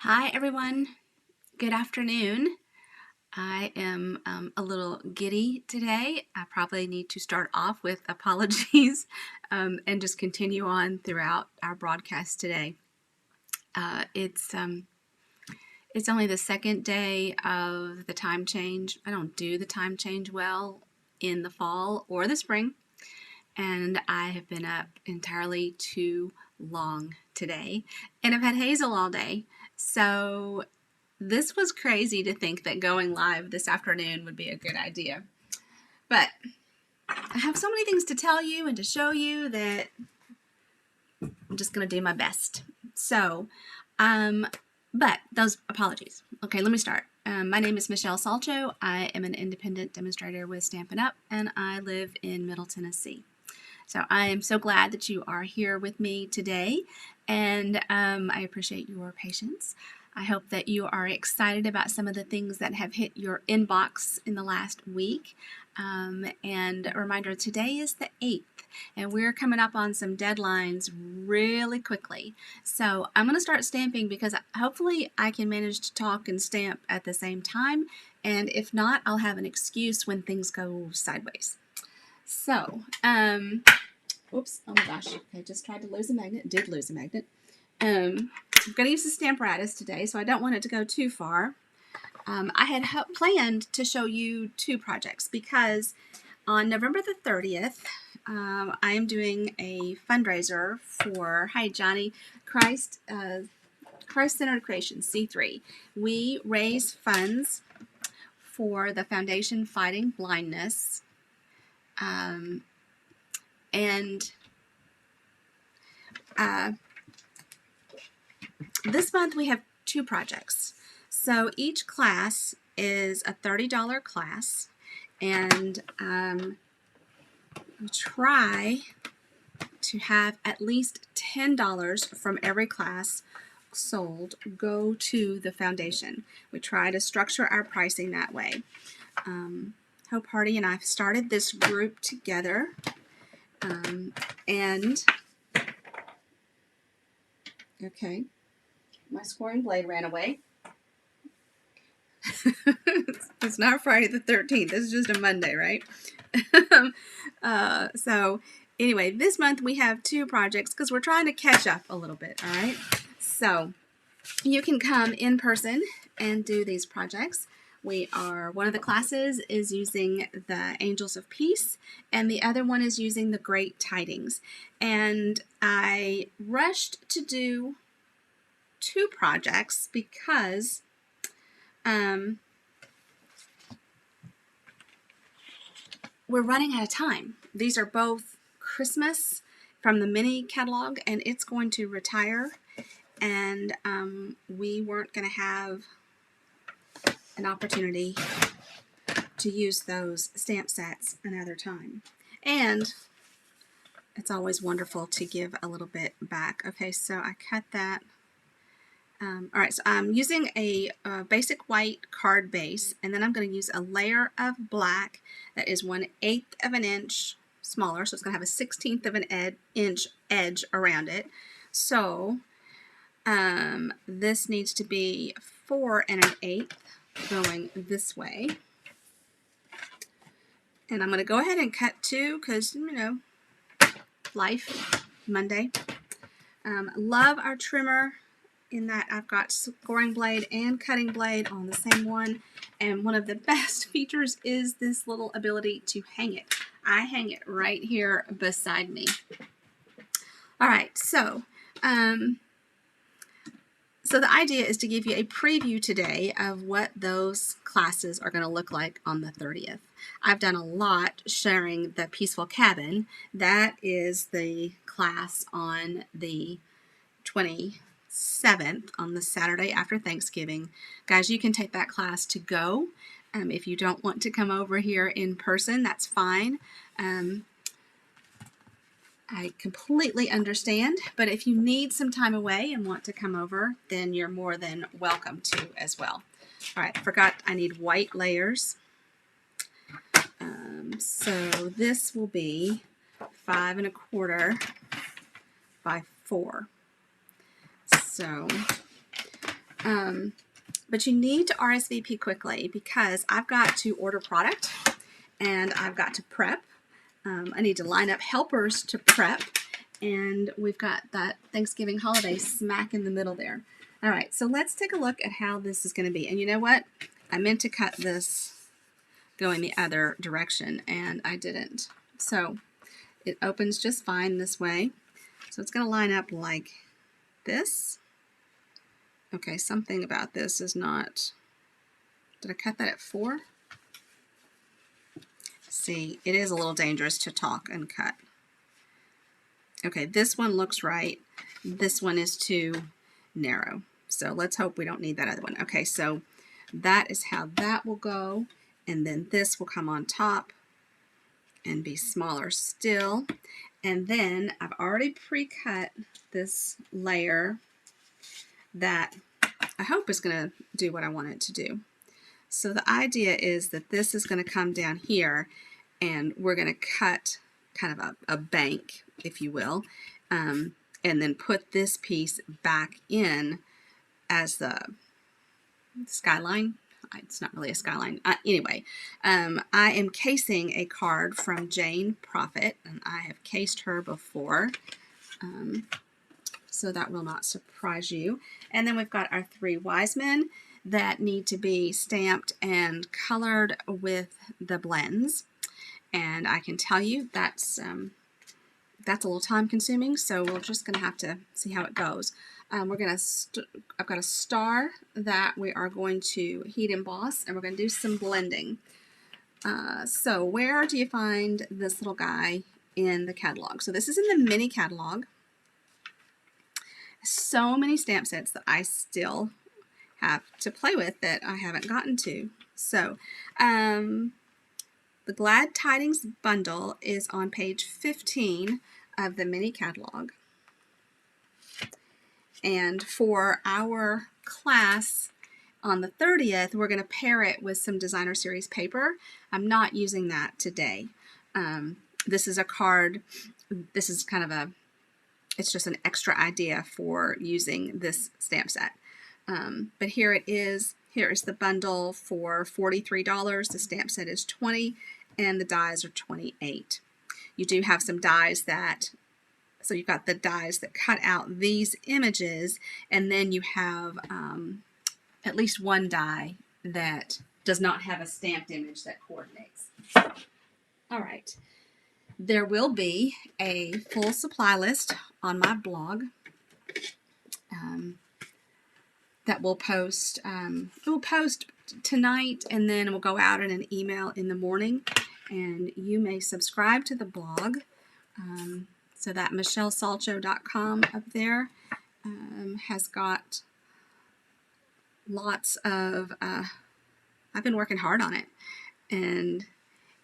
Hi everyone, good afternoon. I am a little giddy today. I probably need to start off with apologies and just continue on throughout our broadcast today. It's only the second day of the time change. I don't do the time change well in the fall or the spring, and I have been up entirely too long today, and I've had Hazel all day. So this was crazy to think that going live this afternoon would be a good idea. But I have so many things to tell you and to show you that I'm just going to do my best. So, but those apologies. Okay, let me start. My name is Michele Salcho. I am an independent demonstrator with Stampin Up, and I live in Middle Tennessee. So I am so glad that you are here with me today, and I appreciate your patience. I hope that you are excited about some of the things that have hit your inbox in the last week. And a reminder, today is the 8th, and we're coming up on some deadlines really quickly. So I'm going to start stamping because hopefully I can manage to talk and stamp at the same time. And if not, I'll have an excuse when things go sideways. So, oops, oh my gosh, I just tried to lose a magnet, did lose a magnet. I'm going to use the Stamparatus today, so I don't want it to go too far. I had planned to show you two projects because on November the 30th, I am doing a fundraiser for, hi Johnny, Christ-Centered Creation, C3. We raise funds for the Foundation Fighting Blindness. This month we have two projects. So each class is a $30 class, and we try to have at least $10 from every class sold go to the foundation. We try to structure our pricing that way. Hope Hardy and I started this group together, and okay, my scoring blade ran away. It's not Friday the 13th. This is just a Monday, right? So anyway, this month we have two projects because we're trying to catch up a little bit, all right? So you can come in person and do these projects. One of the classes is using the Angels of Peace, and the other one is using the Great Tidings. And I rushed to do two projects because we're running out of time. These are both Christmas from the mini catalog, and it's going to retire, and we weren't going to have an opportunity to use those stamp sets another time. And it's always wonderful to give a little bit back. Okay, so I cut that. All right, so I'm using a basic white card base, and then I'm going to use a layer of black that is 1/8 of an inch smaller, so it's going to have a 1/16 of an inch edge around it. So this needs to be 4 1/8 going this way. And I'm going to go ahead and cut two because, you know, life, Monday. Love our trimmer in that I've got scoring blade and cutting blade on the same one. And one of the best features is this little ability to hang it. I hang it right here beside me. All right, so the idea is to give you a preview today of what those classes are going to look like on the 30th. I've done a lot sharing the Peaceful Cabin. That is the class on the 27th, on the Saturday after Thanksgiving. Guys, you can take that class to go. If you don't want to come over here in person, that's fine. I completely understand, but if you need some time away and want to come over, then you're more than welcome to as well. All right, forgot I need white layers. So this will be 5 1/4 by 4. So But you need to RSVP quickly because I've got to order product and I've got to prep. I need to line up helpers to prep, and we've got that Thanksgiving holiday smack in the middle there. All right, so let's take a look at how this is going to be. And you know what? I meant to cut this going the other direction, and I didn't. So it opens just fine this way. So it's going to line up like this. Okay, something about this is not... Did I cut that at 4? See, it is a little dangerous to talk and cut. Okay, this one looks right. This one is too narrow. So let's hope we don't need that other one. Okay, so that is how that will go. And then this will come on top and be smaller still. And then I've already pre-cut this layer that I hope is going to do what I want it to do. So the idea is that this is going to come down here and we're going to cut kind of a bank, if you will, and then put this piece back in as the skyline. It's not really a skyline. Anyway, I am casing a card from Jane Prophet, and I have cased her before, so that will not surprise you. And then we've got our 3 wise men that need to be stamped and colored with the blends. And I can tell you that's a little time consuming, so we're just going to have to see how it goes. I've got a star that we are going to heat emboss, and we're going to do some blending. So where do you find this little guy in the catalog? So this is in the mini catalog. So many stamp sets that I still have to play with that I haven't gotten to. So the Great Tidings Bundle is on page 15 of the mini catalog. And for our class on the 30th, we're going to pair it with some designer series paper. I'm not using that today. This is a card. This is kind of it's just an extra idea for using this stamp set. But here it is. Here is the bundle for $43. The stamp set is $20, and the dies are $28. You do have some dies that, so you've got the dies that cut out these images, and then you have at least one die that does not have a stamped image that coordinates. All right. There will be a full supply list on my blog. That we'll post. We'll post tonight, and then we'll go out in an email in the morning. And you may subscribe to the blog. So that michellesalcho.com up there has got lots of. I've been working hard on it, and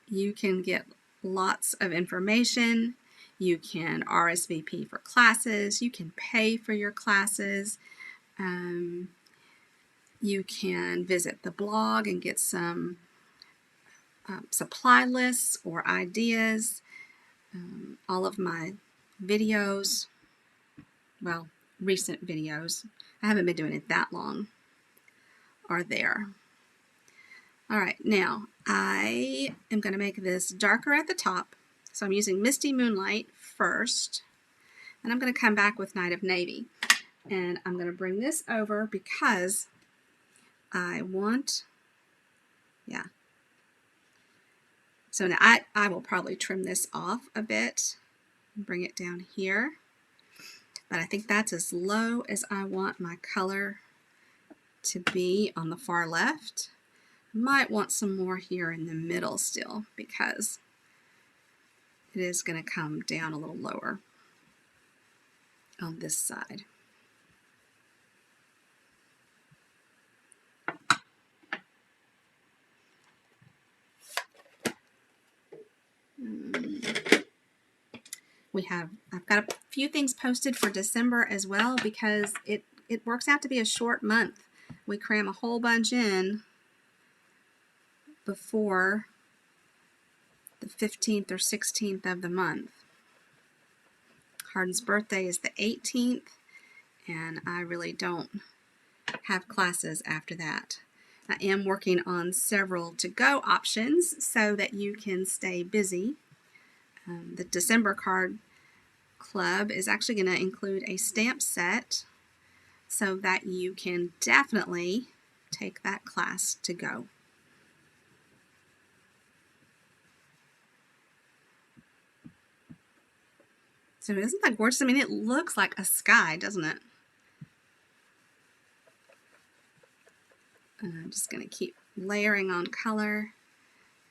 you can get lots of information. You can RSVP for classes. You can pay for your classes. You can visit the blog and get some supply lists or ideas. All of my videos, well, recent videos, I haven't been doing it that long, are there. All right, now I am going to make this darker at the top. So I'm using Misty Moonlight first, and I'm going to come back with Night of Navy. And I'm going to bring this over because I want, yeah. So now I will probably trim this off a bit and bring it down here. But I think that's as low as I want my color to be on the far left. I might want some more here in the middle still because it is going to come down a little lower on this side. I've got a few things posted for December as well because it works out to be a short month. We cram a whole bunch in before the 15th or 16th of the month. Hardin's birthday is the 18th, and I really don't have classes after that. I am working on several to-go options so that you can stay busy. The December card club is actually going to include a stamp set so that you can definitely take that class to go. So isn't that gorgeous? I mean, it looks like a sky, doesn't it? And I'm just going to keep layering on color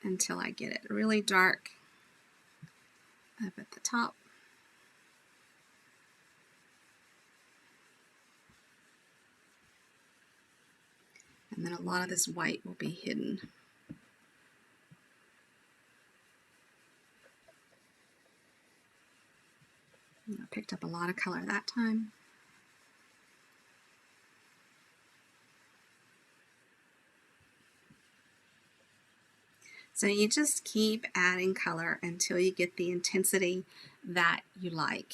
until I get it really dark up at the top. And then a lot of this white will be hidden. I picked up a lot of color that time. So you just keep adding color until you get the intensity that you like.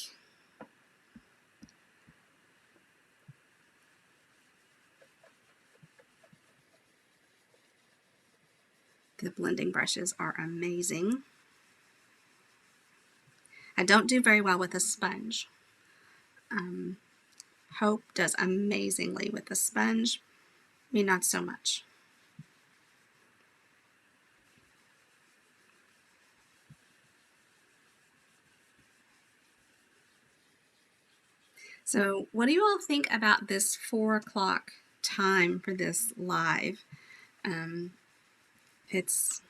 The blending brushes are amazing. I don't do very well with a sponge. Hope does amazingly with a sponge, me not so much. So what do you all think about this 4 o'clock time for this live? It's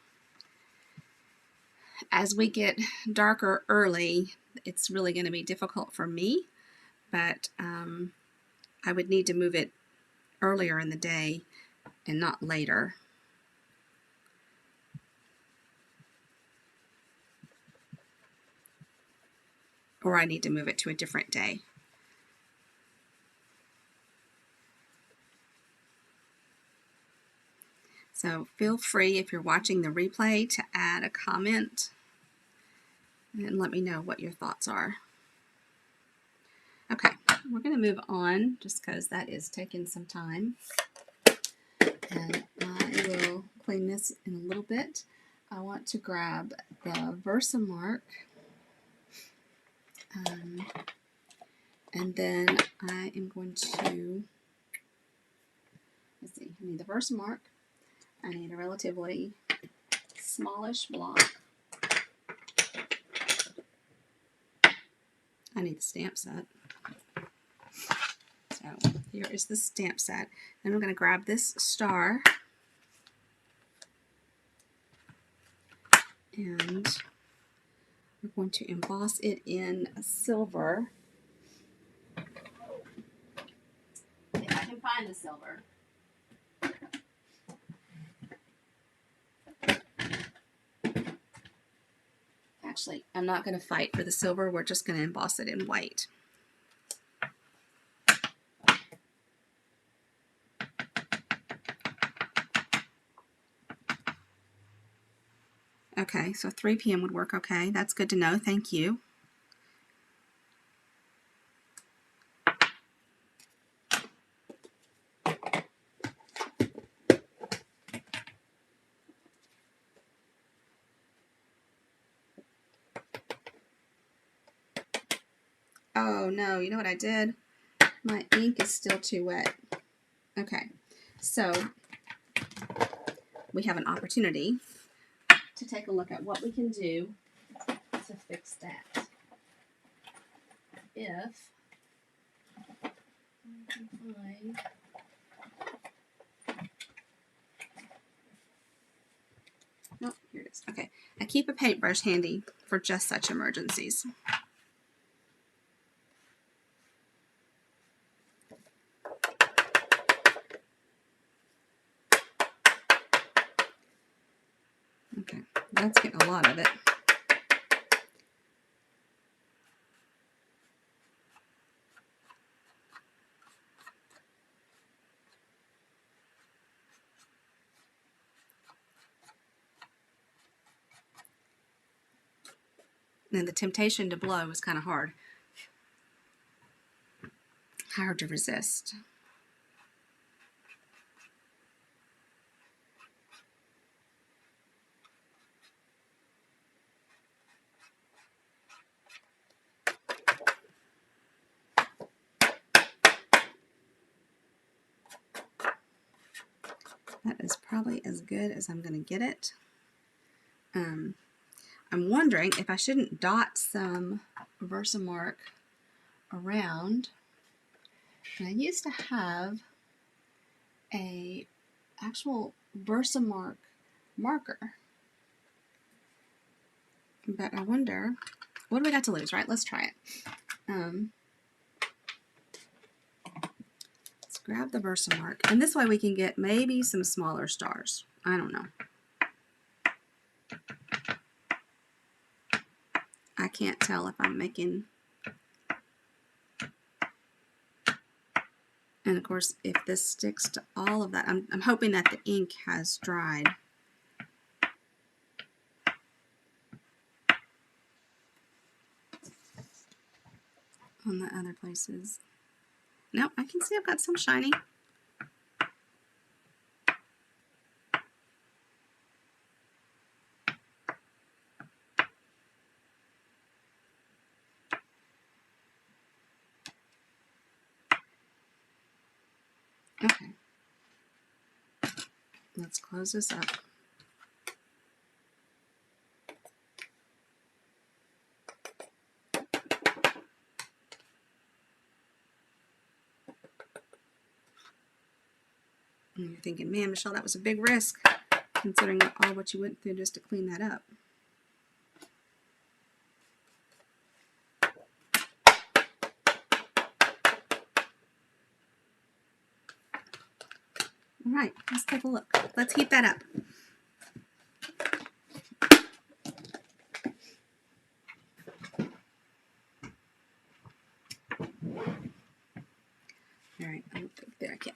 as we get darker early, it's really going to be difficult for me, but I would need to move it earlier in the day and not later. Or I need to move it to a different day. So feel free, if you're watching the replay, to add a comment and let me know what your thoughts are. Okay, we're going to move on just because that is taking some time. And I will clean this in a little bit. I want to grab the Versamark. And then I am going to, let's see, I need the Versamark. I need a relatively smallish block. I need the stamp set. So here is the stamp set. Then I'm going to grab this star and we're going to emboss it in a silver. If I can find the silver. Actually, I'm not going to fight for the silver. We're just going to emboss it in white. Okay, so 3 p.m. would work okay. That's good to know. Thank you. Oh no, you know what I did? My ink is still too wet. Okay, so we have an opportunity to take a look at what we can do to fix that. If I can find oh, here it is. Okay, I keep a paintbrush handy for just such emergencies. Okay, that's getting a lot of it. And the temptation to blow was kind of hard. Hard to resist. That is probably as good as I'm going to get it. I'm wondering if I shouldn't dot some Versamark around. And I used to have a actual Versamark marker. But I wonder, what do we got to lose, right? Let's try it. Let's grab the Versamark. And this way we can get maybe some smaller stars. I don't know. I can't tell if I'm making... And of course, if this sticks to all of that, I'm hoping that the ink has dried. On the other places. Nope, I can see I've got some shiny. Okay. Let's close this up. And you're thinking, man, Michelle, that was a big risk, considering all what you went through just to clean that up. All right, let's take a look. Let's heat that up. All right, I don't think there I can.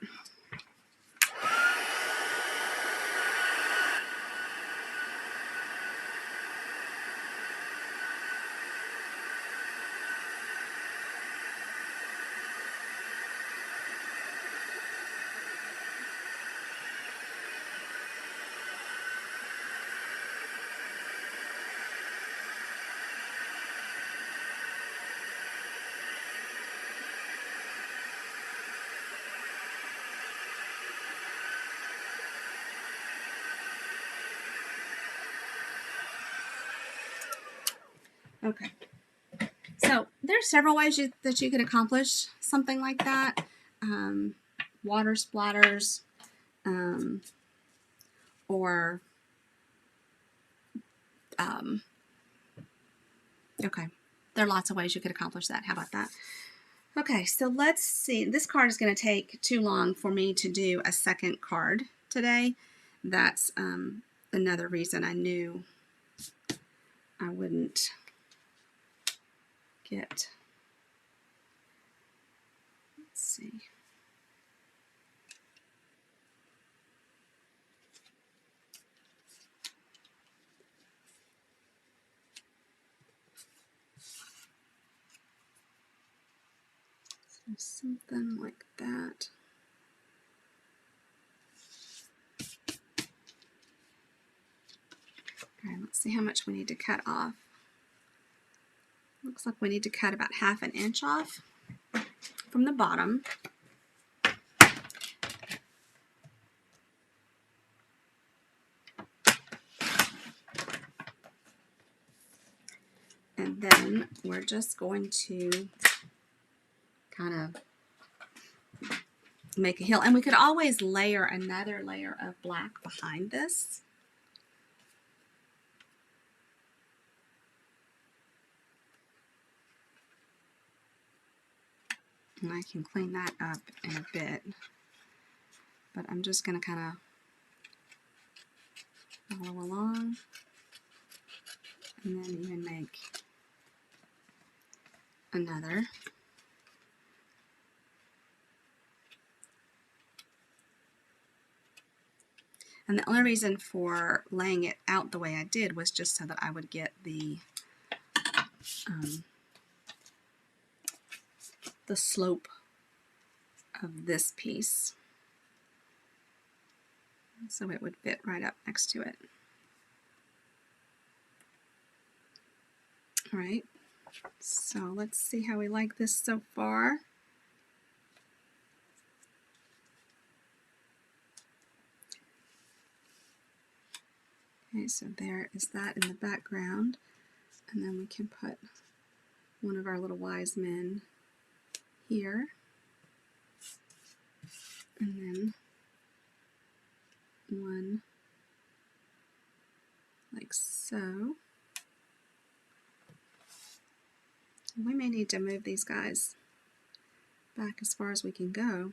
Okay. So there's several ways that you could accomplish something like that. Water splatters, or okay, there are lots of ways you could accomplish that. How about that? Okay, so let's see. This card is going to take too long for me to do a second card today. That's another reason I knew I wouldn't get. Let's see. So something like that. All right, let's see how much we need to cut off. Looks like we need to cut about 1/2 inch off from the bottom. And then we're just going to kind of make a hill. And we could always layer another layer of black behind this. And I can clean that up in a bit. But I'm just going to kind of follow along. And then even make another. And the only reason for laying it out the way I did was just so that I would get the slope of this piece. So it would fit right up next to it. All right, so let's see how we like this so far. Okay, so there is that in the background. And then we can put one of our little wise men here. And then one like so. We may need to move these guys back as far as we can go.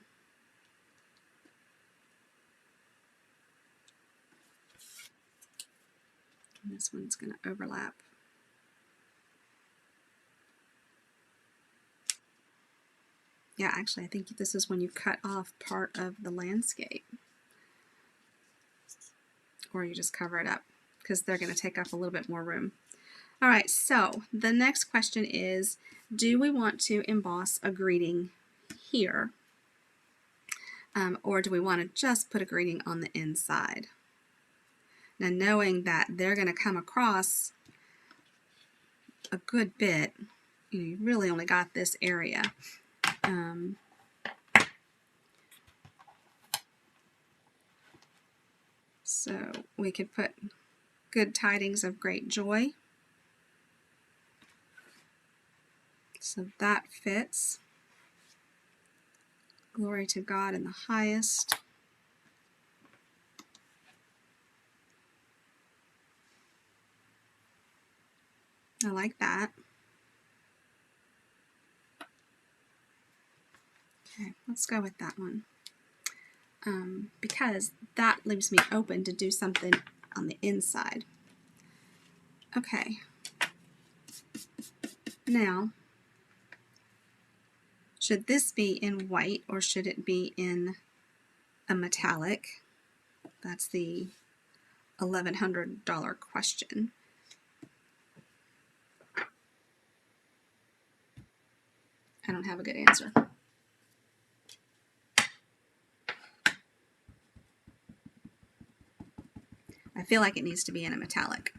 And this one's going to overlap. Yeah, actually, I think this is when you cut off part of the landscape. Or you just cover it up, because they're going to take up a little bit more room. All right, so the next question is, do we want to emboss a greeting here? Or do we want to just put a greeting on the inside? Now, knowing that they're going to come across a good bit, you really only got this area. So we could put good tidings of great joy. So that fits. Glory to God in the highest. I like that. Okay, let's go with that one. Because that leaves me open to do something on the inside. Okay. Now, should this be in white or should it be in a metallic? That's the $1,100 question. I don't have a good answer. I feel like it needs to be in a metallic.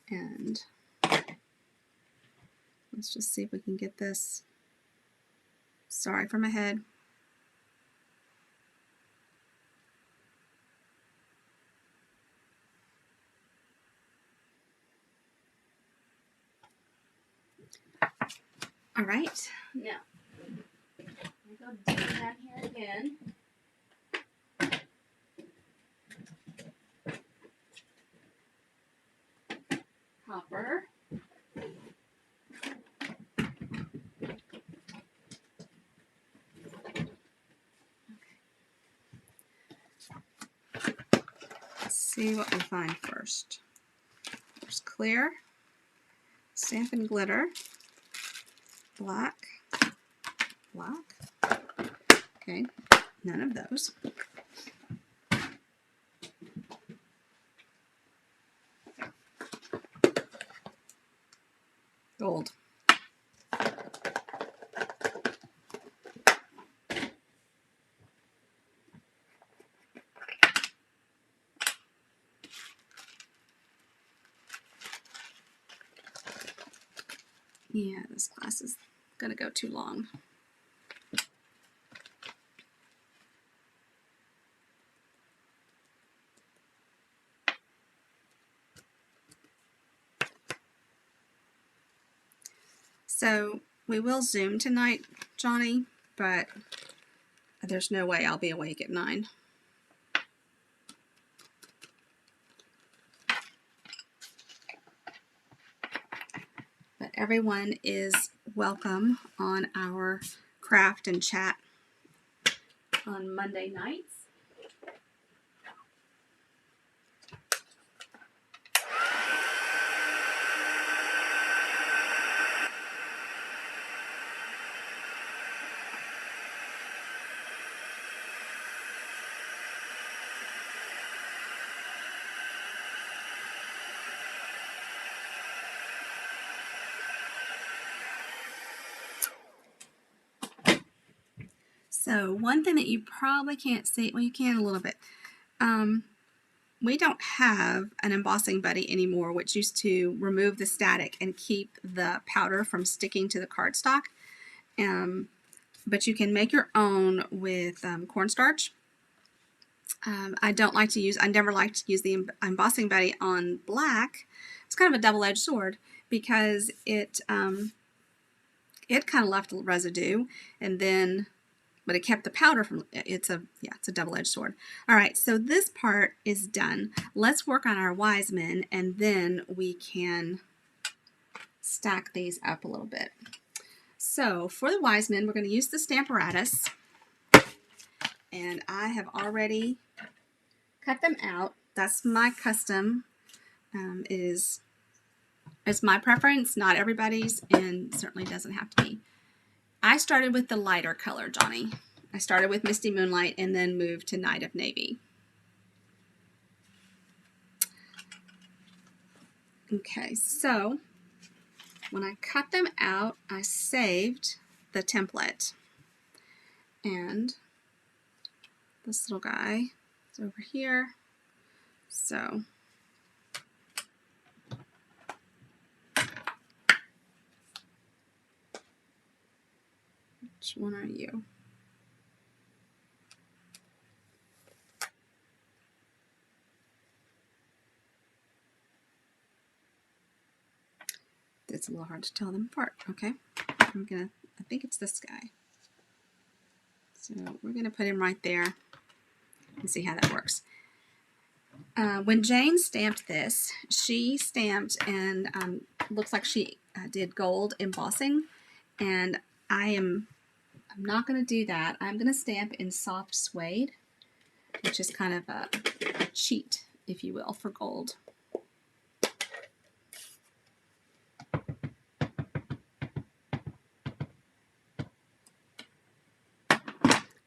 And let's just see if we can get this. Sorry for my head. All right. Now, let me go deep down here again. Copper. Let's see what we find first. There's clear, Stampin' Glitter, black, black. Okay, none of those. Gold. Yeah, this class is going to go too long. So we will Zoom tonight, Johnny, but there's no way I'll be awake at 9. But everyone is welcome on our craft and chat on Monday nights. So one thing that you probably can't see, well, you can a little bit. We don't have an embossing buddy anymore, which used to remove the static and keep the powder from sticking to the cardstock. But you can make your own with cornstarch. I never liked to use the embossing buddy on black. It's kind of a double-edged sword because it kind of left a residue, and then, but it kept the powder from, it's a double-edged sword. All right, so this part is done. Let's work on our wise men, and then we can stack these up a little bit. So for the wise men, we're going to use the Stamparatus, and I have already cut them out. That's my custom. It's my preference, not everybody's, and certainly doesn't have to be. I started with the lighter color, Johnny. I started with Misty Moonlight and then moved to Night of Navy. Okay, so when I cut them out, I saved the template. And this little guy is over here. So which one are you? It's a little hard to tell them apart. Okay, I think it's this guy. So we're gonna put him right there and see how that works. When Jane stamped this, she stamped and looks like she did gold embossing, and I'm not going to do that. I'm going to stamp in soft suede, which is kind of a cheat, if you will, for gold.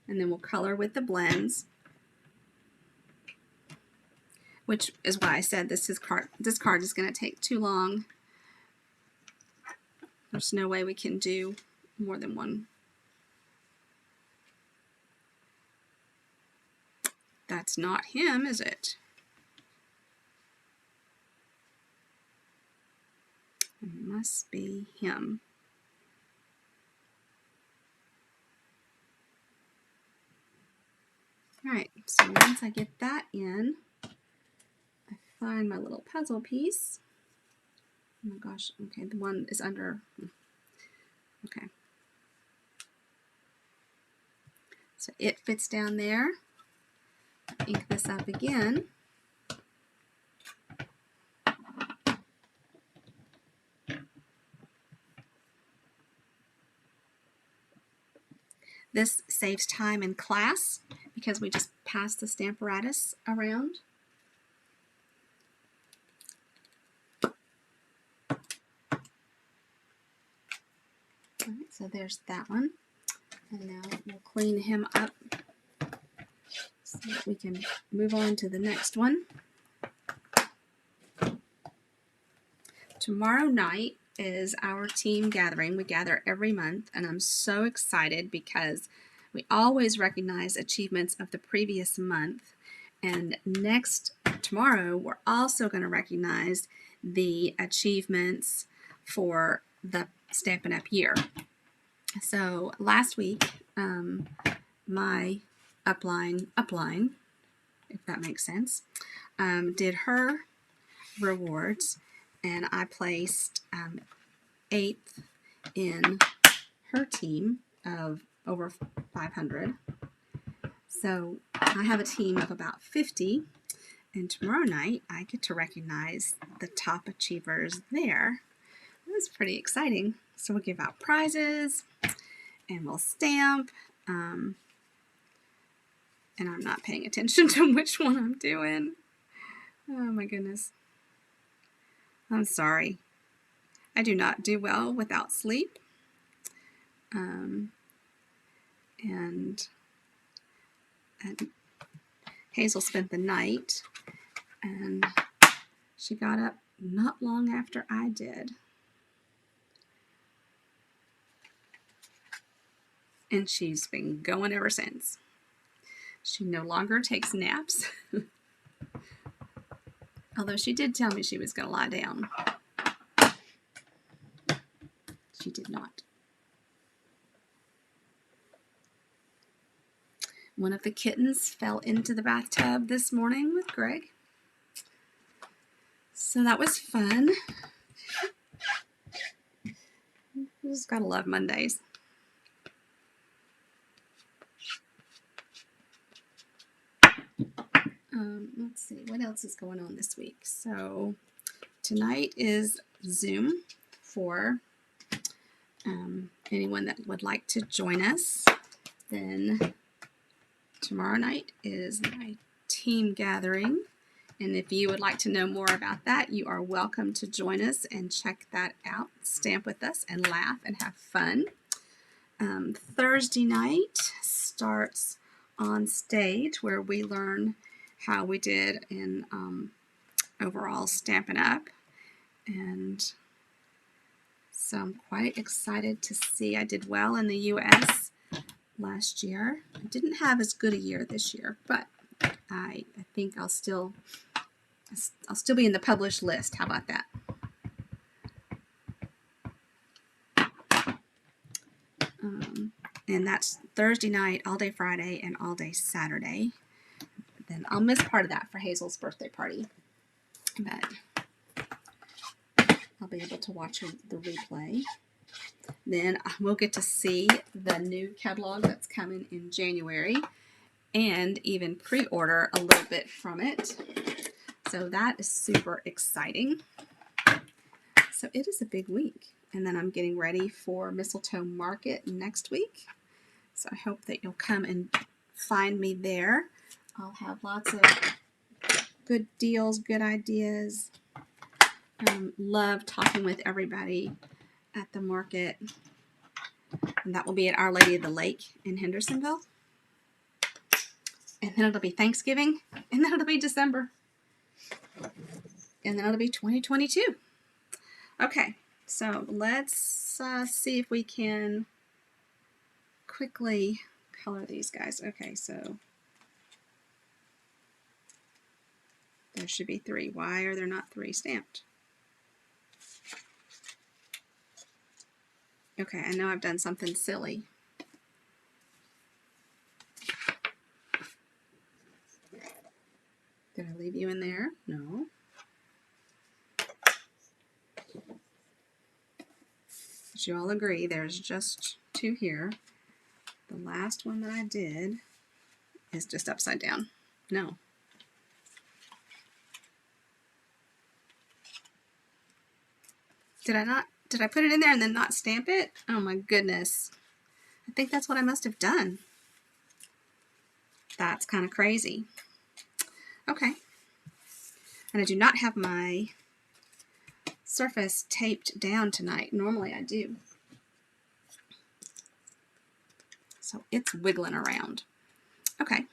And then we'll color with the blends, which is why I said this card is going to take too long. There's no way we can do more than one. That's not him, is it? It must be him. All right, so once I get that in, I find my little puzzle piece. Oh my gosh, okay, the one is under, okay. So it fits down there. Ink this up again. This saves time in class because we just pass the Stamparatus around. All right, so there's that one. And now we'll clean him up so that we can move on to the next one. Tomorrow night is our team gathering. We gather every month, and I'm so excited because we always recognize achievements of the previous month. And tomorrow, we're also going to recognize the achievements for the Stampin' Up! Year. So last week, my upline, if that makes sense, did her rewards, and I placed 8th in her team of over 500. So I have a team of about 50, and tomorrow night I get to recognize the top achievers there. It was pretty exciting. So we'll give out prizes, and we'll stamp, and I'm not paying attention to which one I'm doing. Oh my goodness. I'm sorry. I do not do well without sleep. And Hazel spent the night, and she got up not long after I did. And she's been going ever since. She no longer takes naps. Although she did tell me she was going to lie down. She did not. One of the kittens fell into the bathtub this morning with Greg. So that was fun. You just gotta love Mondays. Let's see, what else is going on this week? So tonight is Zoom for anyone that would like to join us. Then tomorrow night is my team gathering. And if you would like to know more about that, you are welcome to join us and check that out. Stamp with us and laugh and have fun. Thursday night starts on stage, where we learn how we did in overall Stampin' Up. And so I'm quite excited to see. I did well in the U.S. last year. I didn't have as good a year this year, but I think I'll still be in the published list. How about that? And that's Thursday night, all day Friday, and all day Saturday. Then I'll miss part of that for Hazel's birthday party, but I'll be able to watch the replay. Then we'll get to see the new catalog that's coming in January, and even pre-order a little bit from it. So that is super exciting. So it is a big week. And then I'm getting ready for Mistletoe Market next week. So I hope that you'll come and find me there. I'll have lots of good deals, good ideas. Love talking with everybody at the market. And that will be at Our Lady of the Lake in Hendersonville. And then it'll be Thanksgiving. And then it'll be December. And then it'll be 2022. Okay, so let's see if we can quickly color these guys. Okay, so there should be 3. Why are there not 3 stamped? Okay, I know I've done something silly. Did I leave you in there? No. But you all agree there's just 2 here. The last one that I did is just upside down. No. Did I put it in there and then not stamp it? Oh my goodness. I think that's what I must have done. That's kind of crazy. Okay. And I do not have my surface taped down tonight. Normally I do. So it's wiggling around. Okay.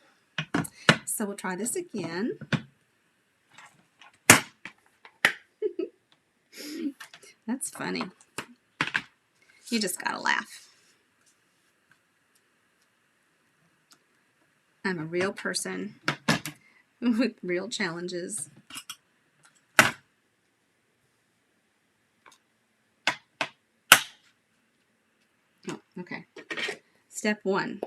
So we'll try this again. That's funny. You just gotta laugh. I'm a real person with real challenges. Oh, okay. Step 1.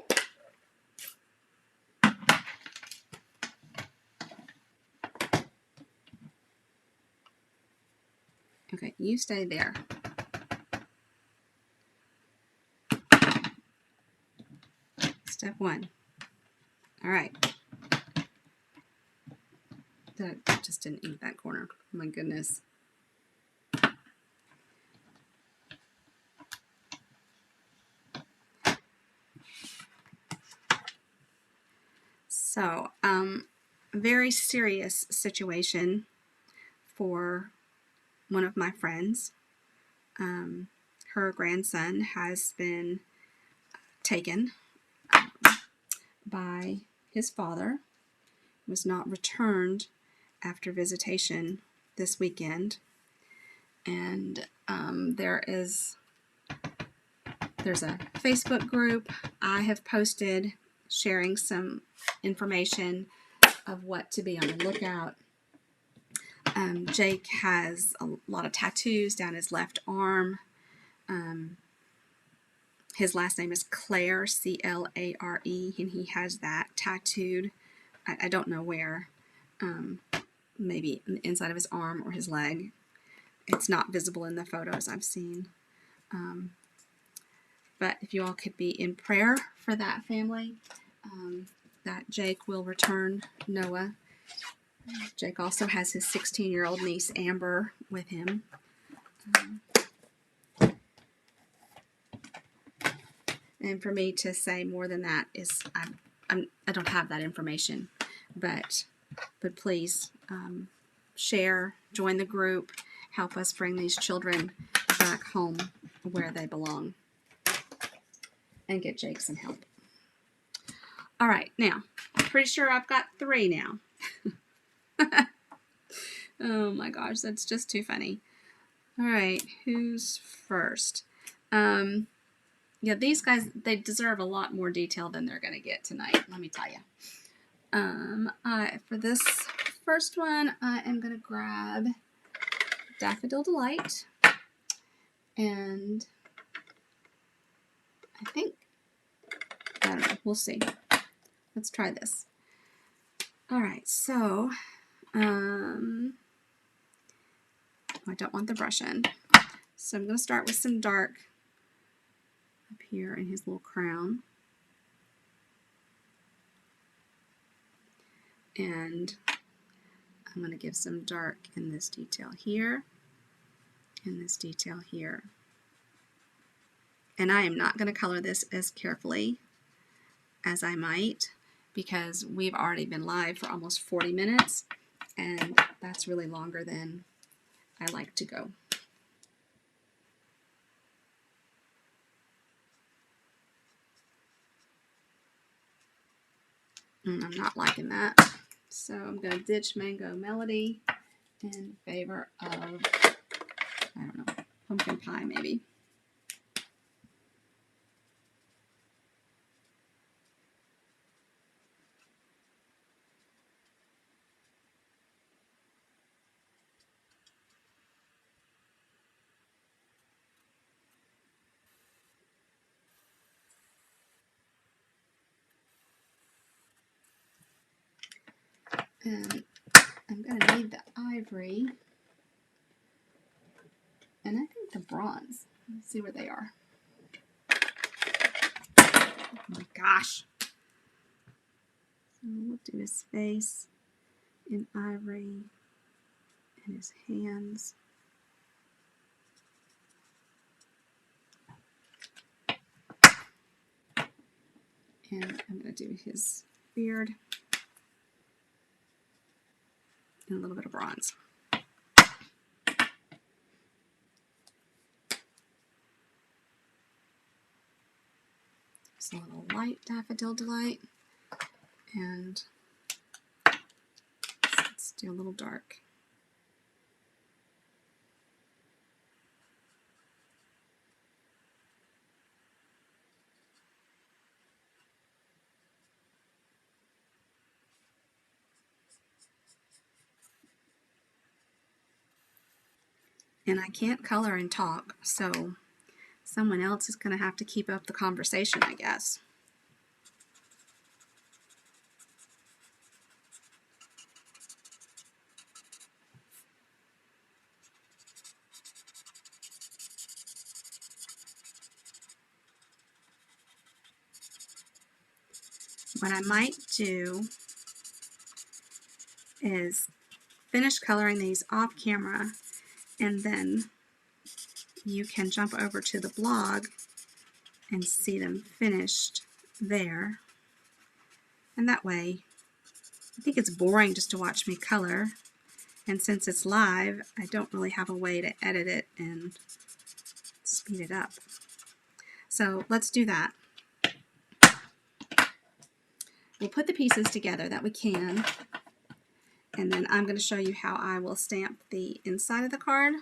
Okay, you stay there. Step 1. All right. That just didn't ink that corner. Oh my goodness. So, very serious situation for one of my friends. Her grandson has been taken by his father. Was not returned after visitation this weekend. And there's a Facebook group I have posted sharing some information of what to be on the lookout. Jake has a lot of tattoos down his left arm. His last name is Clare, C-L-A-R-E, and he has that tattooed. I don't know where. Maybe in the inside of his arm or his leg. It's not visible in the photos I've seen. But if you all could be in prayer for that family, that Jake will return Noah. Jake also has his 16-year-old niece Amber with him. And for me to say more than that is, I don't have that information. But please share, join the group, help us bring these children back home where they belong, and get Jake some help. All right, now, pretty sure I've got 3 now. Oh my gosh, that's just too funny. All right, who's first? Yeah, these guys, they deserve a lot more detail than they're going to get tonight, let me tell you. For this first one, I am going to grab Daffodil Delight, and I don't know, we'll see. Let's try this. All right, so, I don't want the brush end, so I'm going to start with some dark up here in his little crown. And I'm going to give some dark in this detail here, and this detail here. And I am not going to color this as carefully as I might, because we've already been live for almost 40 minutes, and that's really longer than I like to go. And I'm not liking that. So I'm going to ditch Mango Melody in favor of, I don't know, Pumpkin Pie maybe. And I'm going to need the ivory, and I think the bronze. Let's see where they are. Oh my gosh. So we'll do his face in ivory and his hands. And I'm going to do his beard and a little bit of bronze. Just a little light Daffodil Delight, and let's do a little dark. And I can't color and talk, so someone else is going to have to keep up the conversation, I guess. What I might do is finish coloring these off camera, and then you can jump over to the blog and see them finished there. And that way, I think it's boring just to watch me color, and since it's live, I don't really have a way to edit it and speed it up. So let's do that. We'll put the pieces together that we can, and then I'm going to show you how I will stamp the inside of the card,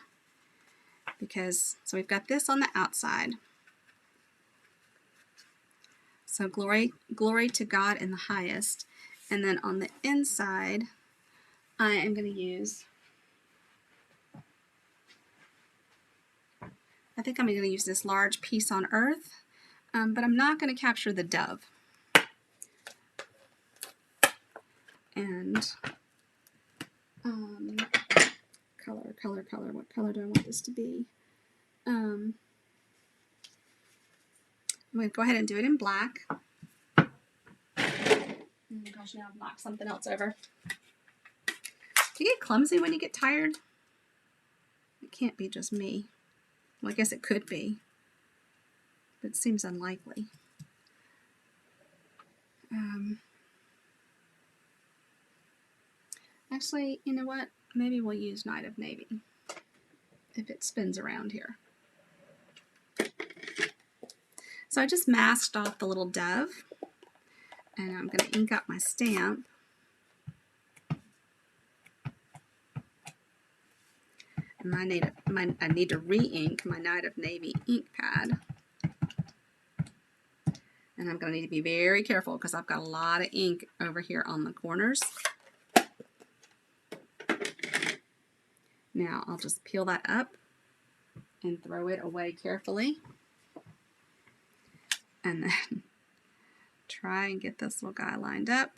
because, so we've got this on the outside. So glory to God in the highest. And then on the inside, I am going to use, I think I'm going to use this large Peace on Earth. but I'm not going to capture the dove. And color. What color do I want this to be? I'm going to go ahead and do it in black. Oh gosh, now I've knocked something else over. Do you get clumsy when you get tired? It can't be just me. Well, I guess it could be, but it seems unlikely. Actually, you know what? Maybe we'll use Night of Navy if it spins around here. So I just masked off the little dove, and I'm going to ink up my stamp. And I need to re-ink my Night of Navy ink pad. And I'm going to need to be very careful because I've got a lot of ink over here on the corners. Now I'll just peel that up and throw it away carefully. And then try and get this little guy lined up.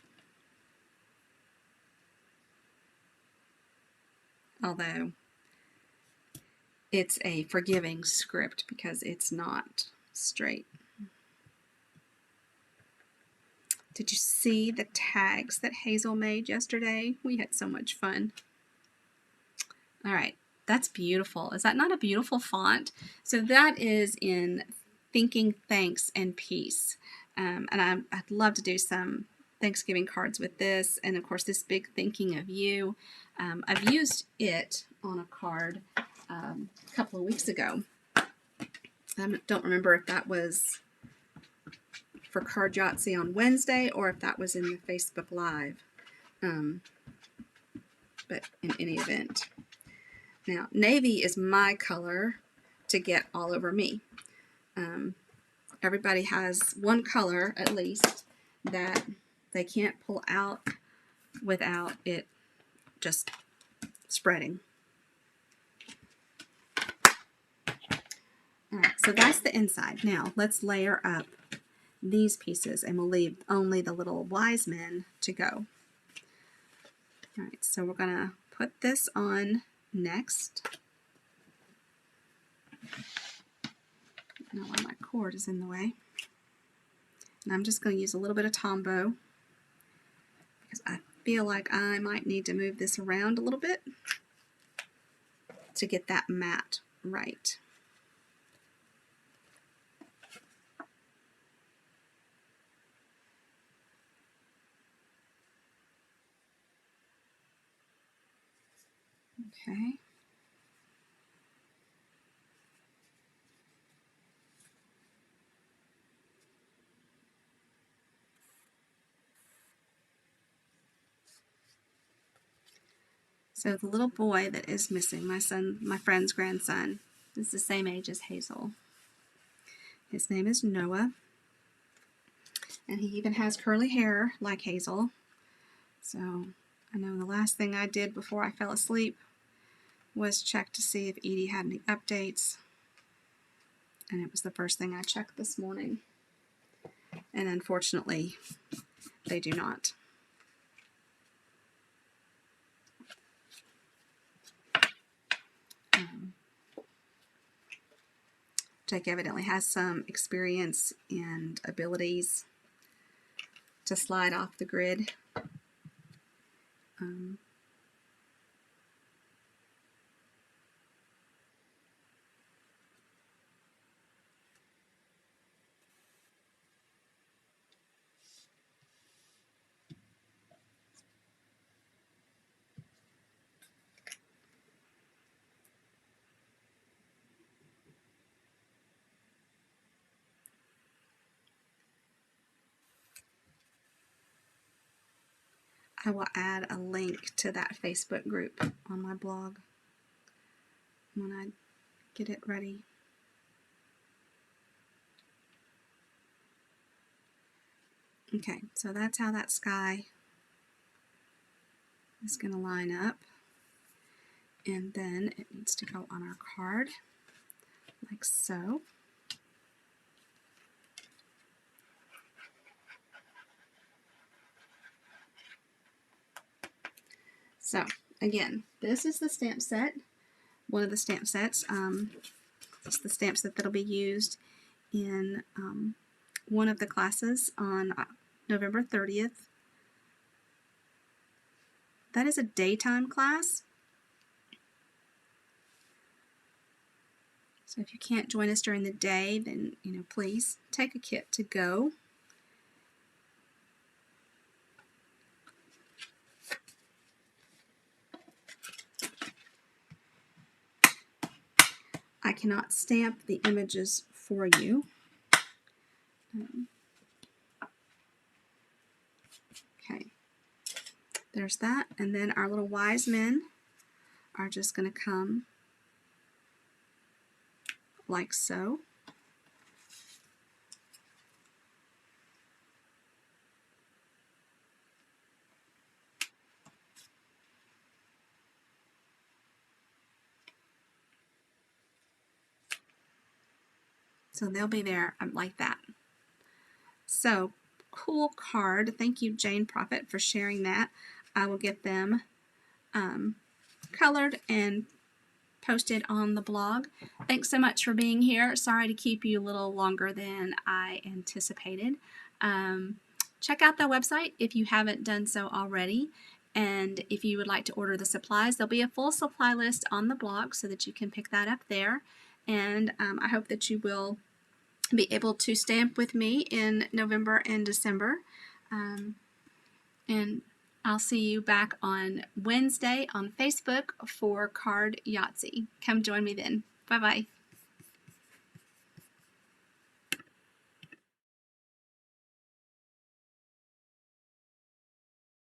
Although it's a forgiving script because it's not straight. Did you see the tags that Hazel made yesterday? We had so much fun. All right, that's beautiful. Is that not a beautiful font? So that is in Thinking Thanks and Peace. And I'd love to do some Thanksgiving cards with this. And of course, this big thinking of you. I've used it on a card a couple of weeks ago. I don't remember if that was for Card Yahtzee on Wednesday or if that was in the Facebook Live. But in any event. Now, navy is my color to get all over me. Everybody has one color, at least, that they can't pull out without it just spreading. All right, so that's the inside. Now, let's layer up these pieces, and we'll leave only the little wise men to go. All right, so we're going to put this on next. Now while my cord is in the way. And I'm just going to use a little bit of Tombow because I feel like I might need to move this around a little bit to get that mat right. Okay. So the little boy that is missing, my friend's grandson, is the same age as Hazel. His name is Noah, and he even has curly hair like Hazel. So I know the last thing I did before I fell asleep was check to see if Edie had any updates, and it was the first thing I checked this morning. And unfortunately, they do not. Jake evidently has some experience and abilities to slide off the grid. I will add a link to that Facebook group on my blog when I get it ready. Okay, so that's how that sky is going to line up. And then it needs to go on our card, like so. So again, this is the stamp set, one of the stamp sets. It's the stamp set that'll be used in one of the classes on November 30th. That is a daytime class. So if you can't join us during the day, then please take a kit to go. I cannot stamp the images for you. Okay, there's that. And then our little wise men are just going to come like so. So they'll be there like that. So cool card. Thank you, Jane Prophet, for sharing that. I will get them colored and posted on the blog. Thanks so much for being here. Sorry to keep you a little longer than I anticipated. Check out the website if you haven't done so already. And if you would like to order the supplies, there'll be a full supply list on the blog so that you can pick that up there. And I hope that you will be able to stamp with me in November and December. And I'll see you back on Wednesday on Facebook for Card Yahtzee. Come join me then. Bye-bye.